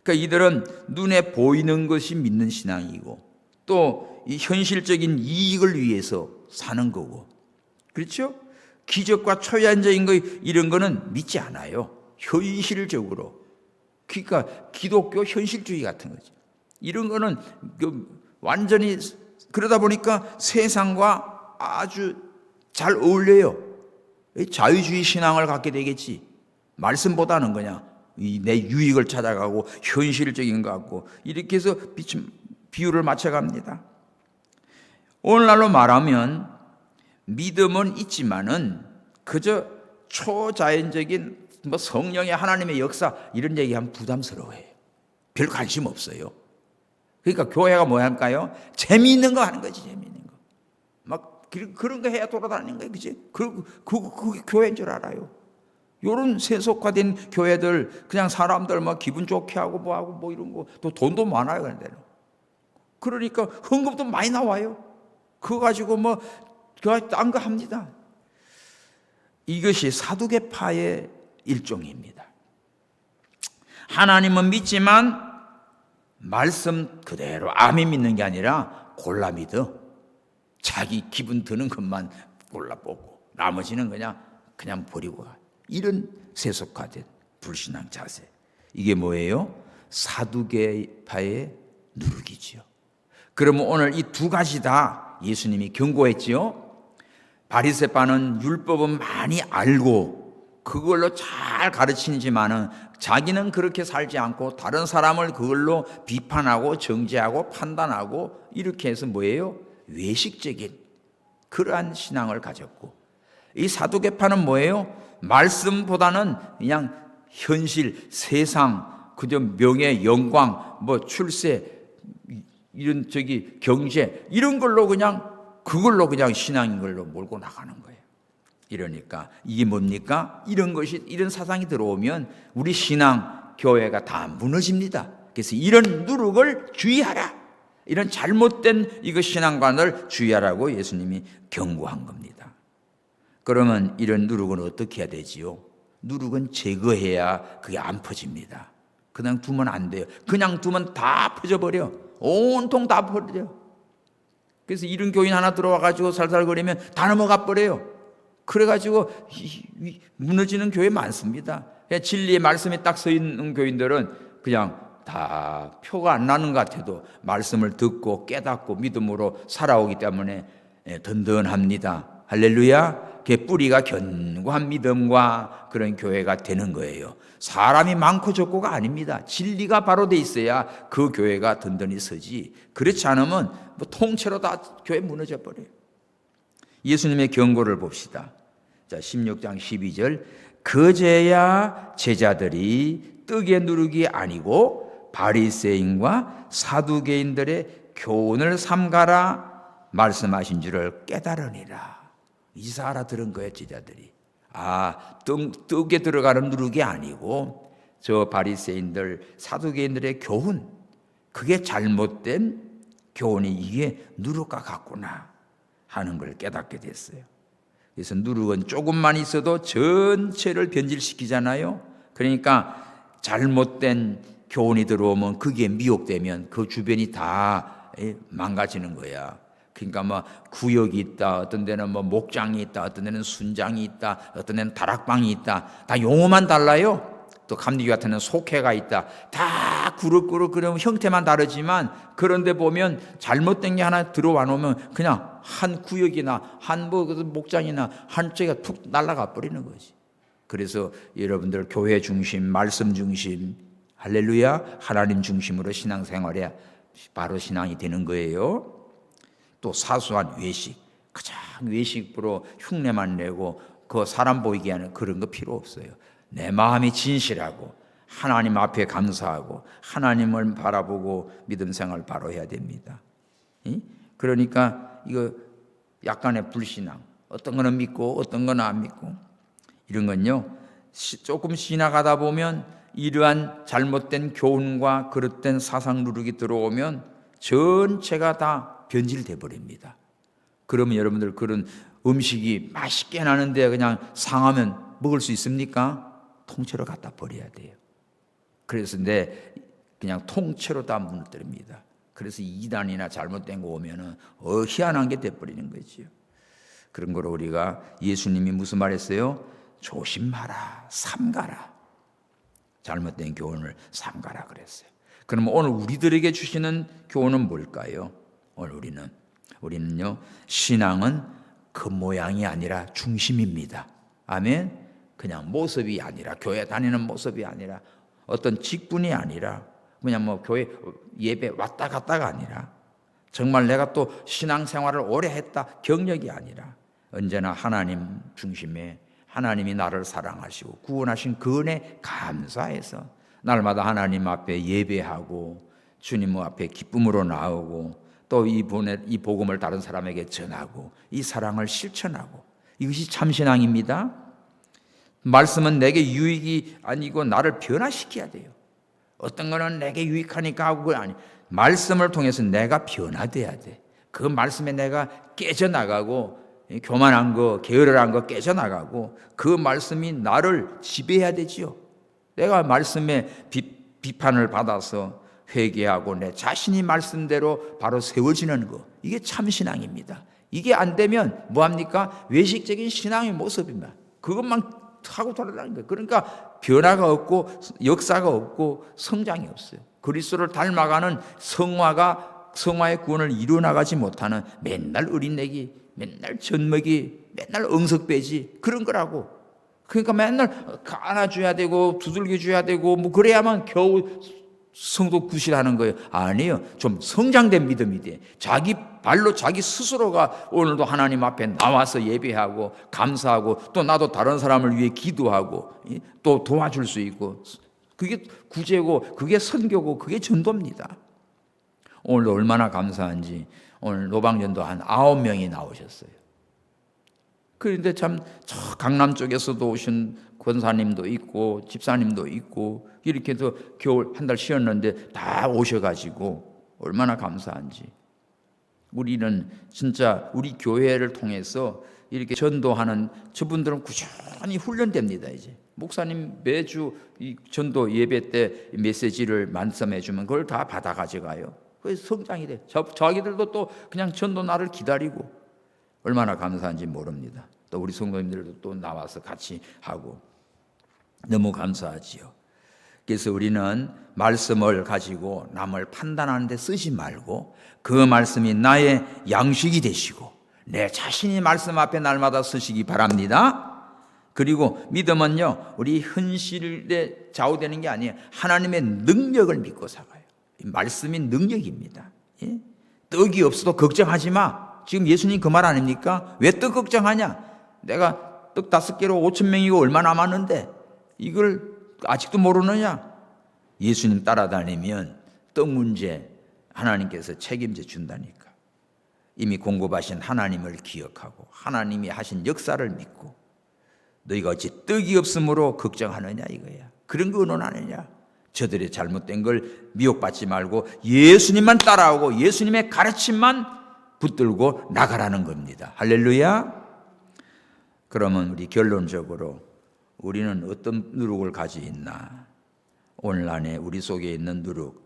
그러니까 이들은 눈에 보이는 것이 믿는 신앙이고 또 이 현실적인 이익을 위해서 사는 거고, 그렇죠? 기적과 초연적인 거 이런 거는 믿지 않아요. 현실적으로. 그러니까 기독교 현실주의 같은 거죠. 이런 거는 완전히 그러다 보니까 세상과 아주 잘 어울려요. 자유주의 신앙을 갖게 되겠지. 말씀보다는 그냥 내 유익을 찾아가고 현실적인 것 같고 이렇게 해서 비유를 맞춰갑니다. 오늘날로 말하면 믿음은 있지만은 그저 초자연적인 성령의 하나님의 역사 이런 얘기하면 부담스러워해요. 별 관심 없어요. 그러니까 교회가 뭐 할까요? 재미있는 거 하는 거지, 재미있는 거. 막 그런 거 해야 돌아다니는 거예요, 그지? 그게 교회인 줄 알아요. 요런 세속화된 교회들 그냥 사람들 막 기분 좋게 하고 뭐 하고 뭐 이런 거 또 돈도 많아요, 그런 데는. 그러니까 헌금도 많이 나와요. 그거 가지고 뭐 딴 거 합니다. 이것이 사두개파의 일종입니다. 하나님은 믿지만 말씀 그대로 아멘 믿는 게 아니라 골라 믿어. 자기 기분 드는 것만 골라 뽑고 나머지는 그냥 버리고 가. 이런 세속화된 불신앙 자세. 이게 뭐예요? 사두개파의 누룩이지요. 그러면 오늘 이 두 가지 다 예수님이 경고했지요. 바리새파는 율법은 많이 알고 그걸로 잘 가르치지만은 자기는 그렇게 살지 않고 다른 사람을 그걸로 비판하고 정죄하고 판단하고 이렇게 해서 뭐예요? 외식적인 그러한 신앙을 가졌고, 이 사두개파는 뭐예요? 말씀보다는 그냥 현실, 세상, 그저 명예, 영광, 뭐 출세, 이런 경제 이런 걸로 그걸로 그냥 신앙인 걸로 몰고 나가는 거예요. 이러니까 이게 뭡니까? 이런 사상이 들어오면 우리 신앙, 교회가 다 무너집니다. 그래서 이런 누룩을 주의하라. 이런 잘못된 이거 신앙관을 주의하라고 예수님이 경고한 겁니다. 그러면 이런 누룩은 어떻게 해야 되지요? 누룩은 제거해야 그게 안 퍼집니다. 그냥 두면 안 돼요. 그냥 두면 다 퍼져버려. 온통 다 퍼져. 그래서 이런 교인 하나 들어와가지고 살살거리면 다 넘어가 버려요. 그래가지고 무너지는 교회 많습니다. 진리의 말씀이 딱 서 있는 교인들은 그냥 다 표가 안 나는 것 같아도 말씀을 듣고 깨닫고 믿음으로 살아오기 때문에 든든합니다. 할렐루야. 그 뿌리가 견고한 믿음과 그런 교회가 되는 거예요. 사람이 많고 적고가 아닙니다. 진리가 바로 돼 있어야 그 교회가 든든히 서지. 그렇지 않으면 뭐 통째로 다 교회 무너져 버려요. 예수님의 경고를 봅시다. 자, 16장 12절. 그제야 제자들이 떡의 누룩이 아니고 바리새인과 사두개인들의 교훈을 삼가라 말씀하신 줄을 깨달으니라. 이사 알아들은 거예요, 제자들이. 떡에 들어가는 누룩이 아니고 저 바리새인들, 사두개인들의 교훈, 그게 잘못된 교훈이 이게 누룩과 같구나 하는 걸 깨닫게 됐어요. 그래서 누룩은 조금만 있어도 전체를 변질시키잖아요. 그러니까 잘못된 교훈이 들어오면 그게 미혹되면 그 주변이 다 망가지는 거야. 그러니까 뭐 구역이 있다, 어떤 데는 뭐 목장이 있다, 어떤 데는 순장이 있다, 어떤 데는 다락방이 있다. 다 용어만 달라요. 또 감리교 같은 데는 속회가 있다. 다 그룹 그러면 형태만 다르지만 그런데 보면 잘못된 게 하나 들어와 놓으면 그냥 한 구역이나 한 목장이나 한쪽에 툭 날아가 버리는 거지. 그래서 여러분들 교회 중심, 말씀 중심, 할렐루야, 하나님 중심으로 신앙생활에 바로 신앙이 되는 거예요. 또 사소한 외식, 그냥 외식으로 흉내만 내고 그 사람 보이게 하는 그런 거 필요 없어요. 내 마음이 진실하고 하나님 앞에 감사하고 하나님을 바라보고 믿음 생활 바로 해야 됩니다. 그러니까 이거 약간의 불신앙, 어떤 거는 믿고 어떤 거는 안 믿고 이런 건요, 조금 지나가다 보면 이러한 잘못된 교훈과 그릇된 사상 누룩이 들어오면 전체가 다 변질돼 버립니다. 그러면 여러분들 그런 음식이 맛있게 나는데 그냥 상하면 먹을 수 있습니까? 통째로 갖다 버려야 돼요. 그래서 그냥 통째로 다 무너뜨립니다. 그래서 이단이나 잘못된 거 오면은 희한한 게 돼버리는 거지요. 그런 거로 우리가 예수님이 무슨 말했어요? 조심하라, 삼가라. 잘못된 교훈을 삼가라 그랬어요. 그럼 오늘 우리들에게 주시는 교훈은 뭘까요? 오늘 우리는요, 신앙은 겉모양이 아니라 중심입니다. 아멘. 그냥 모습이 아니라, 교회 다니는 모습이 아니라, 어떤 직분이 아니라, 그냥 뭐 교회 예배 왔다 갔다가 아니라, 정말 내가 또 신앙생활을 오래 했다 경력이 아니라, 언제나 하나님 중심에 하나님이 나를 사랑하시고 구원하신 그 은혜 감사해서 날마다 하나님 앞에 예배하고 주님 앞에 기쁨으로 나오고 또 이 복음을 다른 사람에게 전하고 이 사랑을 실천하고, 이것이 참신앙입니다. 말씀은 내게 유익이 아니고 나를 변화시켜야 돼요. 어떤 거는 내게 유익하니까 하고 그거 아니, 말씀을 통해서 내가 변화돼야 돼. 그 말씀에 내가 깨져나가고, 교만한 거, 게으르한 거 깨져나가고, 그 말씀이 나를 지배해야 되지요. 내가 말씀에 비판을 받아서 회개하고 내 자신이 말씀대로 바로 세워지는 거, 이게 참신앙입니다. 이게 안 되면 뭐합니까? 외식적인 신앙의 모습입니다. 그것만 하고 돌아다니는 거예요. 그러니까 변화가 없고 역사가 없고 성장이 없어요. 그리스도를 닮아가는 성화의 구원을 이루어나가지 못하는 맨날 어린애기, 맨날 젖먹이, 맨날 엉석배지, 그런 거라고. 그러니까 맨날 안아줘야 되고 두들겨줘야 되고 뭐 그래야만 겨우 성도 구실하는 거예요. 아니에요. 좀 성장된 믿음이 돼. 자기 발로 자기 스스로가 오늘도 하나님 앞에 나와서 예배하고 감사하고, 또 나도 다른 사람을 위해 기도하고 또 도와줄 수 있고, 그게 구제고 그게 선교고 그게 전도입니다. 오늘도 얼마나 감사한지, 오늘 노방전도 한 9명이 나오셨어요. 그런데 참 저 강남 쪽에서도 오신 권사님도 있고 집사님도 있고, 이렇게 해서 겨울 한 달 쉬었는데 다 오셔가지고 얼마나 감사한지. 우리는 진짜 우리 교회를 통해서 이렇게 전도하는 저분들은 꾸준히 훈련됩니다. 이제 목사님 매주 이 전도 예배 때 메시지를 말씀해 주면 그걸 다 받아 가져가요. 그래서 성장이 돼. 자기들도 또 그냥 전도 날을 기다리고, 얼마나 감사한지 모릅니다. 또 우리 성도님들도 또 나와서 같이 하고 너무 감사하지요. 그래서 우리는 말씀을 가지고 남을 판단하는 데 쓰지 말고, 그 말씀이 나의 양식이 되시고 내 자신이 말씀 앞에 날마다 서시기 바랍니다. 그리고 믿음은요, 우리 현실에 좌우되는 게 아니에요. 하나님의 능력을 믿고 살아요. 말씀이 능력입니다. 예? 떡이 없어도 걱정하지 마. 지금 예수님 그 말 아닙니까? 왜 떡 걱정하냐? 내가 떡 5개로 5,000명이고 얼마 남았는데 이걸 아직도 모르느냐? 예수님 따라다니면 떡 문제 하나님께서 책임져 준다니까. 이미 공급하신 하나님을 기억하고 하나님이 하신 역사를 믿고, 너희가 어찌 떡이 없으므로 걱정하느냐 이거야. 그런 거 의논하느냐? 저들의 잘못된 걸 미혹받지 말고 예수님만 따라오고 예수님의 가르침만 붙들고 나가라는 겁니다. 할렐루야. 그러면 우리 결론적으로 우리는 어떤 누룩을 가지고 있나? 오늘 안에 우리 속에 있는 누룩,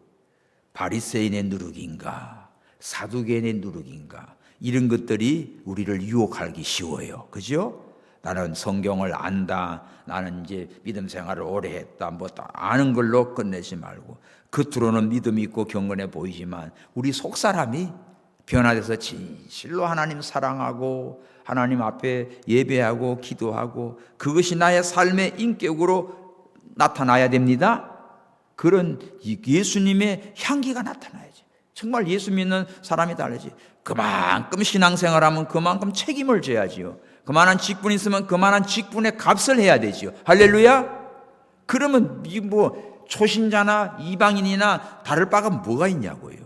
바리새인의 누룩인가, 사두개인의 누룩인가, 이런 것들이 우리를 유혹하기 쉬워요. 그죠? 나는 성경을 안다, 나는 이제 믿음 생활을 오래 했다, 뭐 아는 걸로 끝내지 말고, 겉으로는 믿음이 있고 경건해 보이지만 우리 속사람이 변화돼서 진실로 하나님 사랑하고 하나님 앞에 예배하고 기도하고, 그것이 나의 삶의 인격으로 나타나야 됩니다. 그런 예수님의 향기가 나타나야지. 정말 예수 믿는 사람이 달라지. 그만큼 신앙생활하면 그만큼 책임을 져야지요. 그만한 직분이 있으면 그만한 직분의 값을 해야 되지요. 할렐루야. 그러면 뭐 초신자나 이방인이나 다를 바가 뭐가 있냐고요.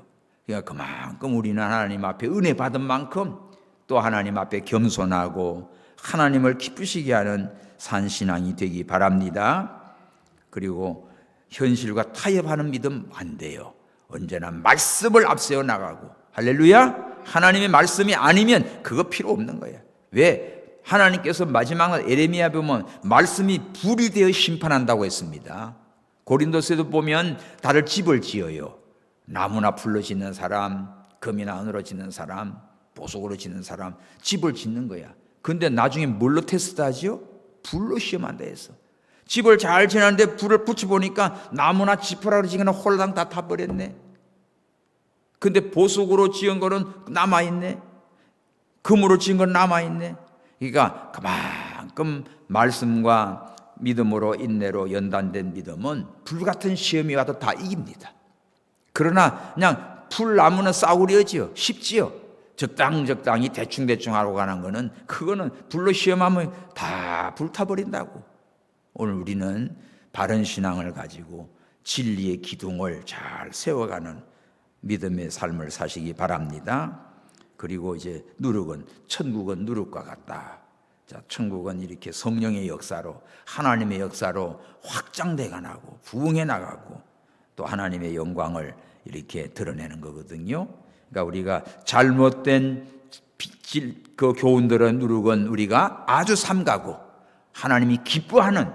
그러니까 그만큼 우리는 하나님 앞에 은혜 받은 만큼 또 하나님 앞에 겸손하고 하나님을 기쁘시게 하는 산신앙이 되기 바랍니다. 그리고 현실과 타협하는 믿음 안 돼요. 언제나 말씀을 앞세워 나가고, 할렐루야. 하나님의 말씀이 아니면 그거 필요 없는 거예요. 왜? 하나님께서 마지막 날 에레미야 보면 말씀이 불이 되어 심판한다고 했습니다. 고린도서에도 보면 다들 집을 지어요. 나무나 풀로 짓는 사람, 금이나 은으로 짓는 사람, 보석으로 짓는 사람 집을 짓는 거야. 근데 나중에 뭘로 테스트하지요? 불로 시험한다 해서. 집을 잘 지었는데 불을 붙여보니까 나무나 지푸라기로 지은 거는 홀랑 다 타버렸네. 근데 보석으로 지은 거는 남아있네. 금으로 지은 건 남아있네. 그러니까 그만큼 말씀과 믿음으로 인내로 연단된 믿음은 불같은 시험이 와도 다 이깁니다. 그러나 그냥 풀나무는 싸구려지요. 쉽지요. 적당히 대충 하고 가는 거는 그거는 불로 시험하면 다 불타버린다고. 오늘 우리는 바른 신앙을 가지고 진리의 기둥을 잘 세워가는 믿음의 삶을 사시기 바랍니다. 그리고 이제 누룩은, 천국은 누룩과 같다. 자, 천국은 이렇게 성령의 역사로, 하나님의 역사로 확장돼 가고 부흥해 나가고 또 하나님의 영광을 이렇게 드러내는 거거든요. 그러니까 우리가 잘못된 그 교훈들은 누룩은 우리가 아주 삼가고 하나님이 기뻐하는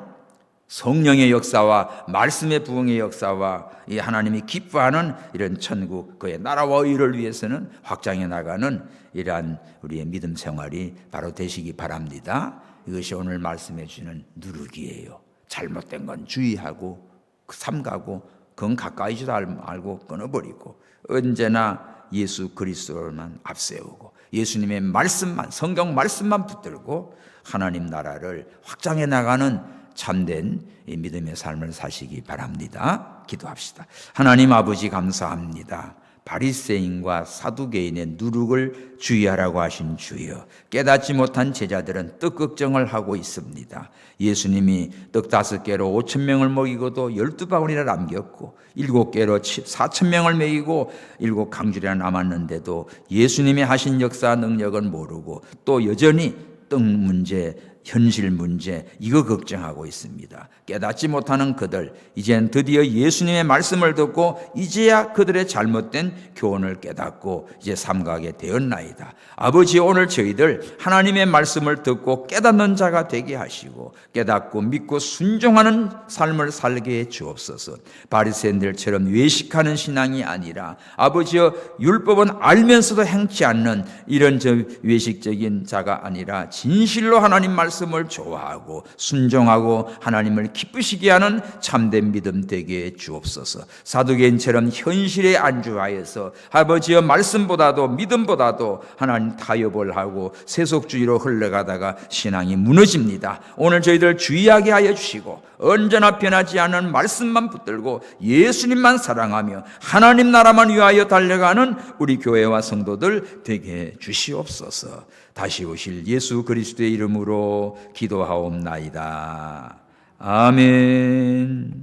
성령의 역사와 말씀의 부흥의 역사와 이 하나님이 기뻐하는 이런 천국, 그의 나라와 의를 위해서는 확장해 나가는 이러한 우리의 믿음 생활이 바로 되시기 바랍니다. 이것이 오늘 말씀해 주는 누룩이에요. 잘못된 건 주의하고 삼가고 그건 가까이지도 말고 끊어버리고 언제나 예수 그리스도만 앞세우고 예수님의 말씀만, 성경 말씀만 붙들고 하나님 나라를 확장해 나가는 참된 이 믿음의 삶을 사시기 바랍니다. 기도합시다. 하나님 아버지 감사합니다. 바리새인과 사두개인의 누룩을 주의하라고 하신 주여, 깨닫지 못한 제자들은 떡 걱정을 하고 있습니다. 예수님이 떡 5개로 5,000명을 먹이고도 12바구니나 남겼고 7개로 4,000명을 먹이고 7강줄이나 남았는데도 예수님이 하신 역사 능력은 모르고 또 여전히 떡 문제, 현실 문제 이거 걱정하고 있습니다. 깨닫지 못하는 그들, 이젠 드디어 예수님의 말씀을 듣고 이제야 그들의 잘못된 교훈을 깨닫고 이제 삼가게 되었나이다. 아버지, 오늘 저희들 하나님의 말씀을 듣고 깨닫는 자가 되게 하시고 깨닫고 믿고 순종하는 삶을 살게 해 주옵소서. 바리새인들처럼 외식하는 신앙이 아니라 아버지여, 율법은 알면서도 행치 않는 이런 외식적인 자가 아니라 진실로 하나님 말씀을 좋아하고 순종하고 하나님을 기쁘시게 하는 참된 믿음 되게 해 주옵소서. 사두개인처럼 현실에 안주하여서 아버지여 말씀보다도 믿음보다도 하나님 타협을 하고 세속주의로 흘러가다가 신앙이 무너집니다. 오늘 저희들 주의하게 하여 주시고 언제나 변하지 않는 말씀만 붙들고 예수님만 사랑하며 하나님 나라만 위하여 달려가는 우리 교회와 성도들 되게 해 주시옵소서. 다시 오실 예수 그리스도의 이름으로 기도하옵나이다. 아멘.